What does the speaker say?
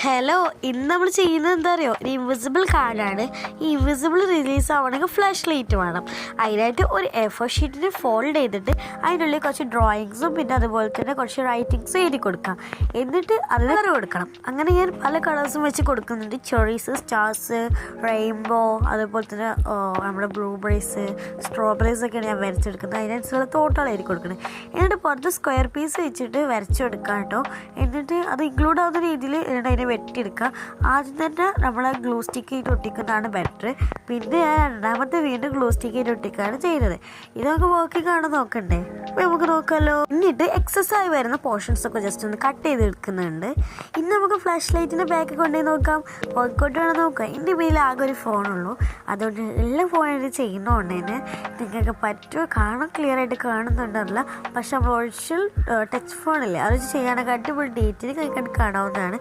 Hello, ഇന്ന് നമ്മൾ ചെയ്യുന്നത് എന്താ അറിയോ? ഒരു ഇൻവിസിബിൾ കാർഡാണ്. ഈ ഇൻവിസിബിൾ റിലീസ് ആവണമെങ്കിൽ ഫ്ലാഷ് ലൈറ്റ് വേണം. അതിനായിട്ട് ഒരു എ4 ഷീറ്റിന് ഫോൾഡ് ചെയ്തിട്ട് അതിനുള്ളിൽ കുറച്ച് ഡ്രോയിങ്സും പിന്നെ അതുപോലെ തന്നെ കുറച്ച് റൈറ്റിങ്സും എഴുതി കൊടുക്കാം. എന്നിട്ട് അതിന് കളർ കൊടുക്കണം. അങ്ങനെ ഞാൻ പല കളേഴ്സും വെച്ച് കൊടുക്കുന്നുണ്ട്. ചെറീസ്, സ്റ്റാർസ്, റെയിൻബോ, അതുപോലെ തന്നെ നമ്മുടെ ബ്ലൂബെറീസ്, സ്ട്രോബെറീസ് ഒക്കെയാണ് ഞാൻ വരച്ചെടുക്കുന്നത്. അതിനനുസരിച്ചുള്ള തോട്ടാണ് എഴുതി കൊടുക്കുന്നത്. എന്നിട്ട് പുറത്ത് സ്ക്വയർ പീസ് വെച്ചിട്ട് വരച്ചെടുക്കാം കേട്ടോ. എന്നിട്ട് അത് ഇൻക്ലൂഡ് ആവുന്ന രീതിയിൽ അതിനെ വെട്ടിയെടുക്കുക. ആദ്യം തന്നെ നമ്മൾ ഗ്ലൂ സ്റ്റിക്ക് ചെയ്ത് ഒട്ടിക്കുന്നതാണ് ബെറ്റർ. പിന്നെ ഞാൻ രണ്ടാമത്തെ വീണ്ടും ഗ്ലൂ സ്റ്റിക്ക് ചെയ്ത് ഒട്ടിക്കുകയാണ് ചെയ്യുന്നത്. ഇതൊക്കെ വർക്കിംഗ് ആണോ നോക്കണ്ടേ? അപ്പോൾ നമുക്ക് നോക്കാമല്ലോ. എന്നിട്ട് എക്സസ് ആയി വരുന്ന പോർഷൻസ് ഒക്കെ ജസ്റ്റ് ഒന്ന് കട്ട് ചെയ്ത് എടുക്കുന്നുണ്ട്. ഇനി നമുക്ക് ഫ്ലാഷ് ലൈറ്റിൻ്റെ ബാക്ക് കൊണ്ടുപോയി നോക്കാം. വർക്കൗട്ട് വേണം നോക്കാം. എൻ്റെ പേരിൽ ആകെ ഒരു ഫോണുള്ളൂ. അതുകൊണ്ട് എല്ലാ ഫോണിൽ ചെയ്യുന്നതുകൊണ്ട് തന്നെ നിങ്ങൾക്ക് പറ്റുമോ കാണാൻ ക്ലിയർ ആയിട്ട് കാണുന്നുണ്ടല്ല. പക്ഷെ നമ്മൾ ഒറിജിനൽ ടച്ച് ഫോണില്ലേ അത് ചെയ്യാനൊക്കെ അടിപൊളി ഡേറ്റിൽ കൈ കണ്ട് കാണാവുന്നതാണ്.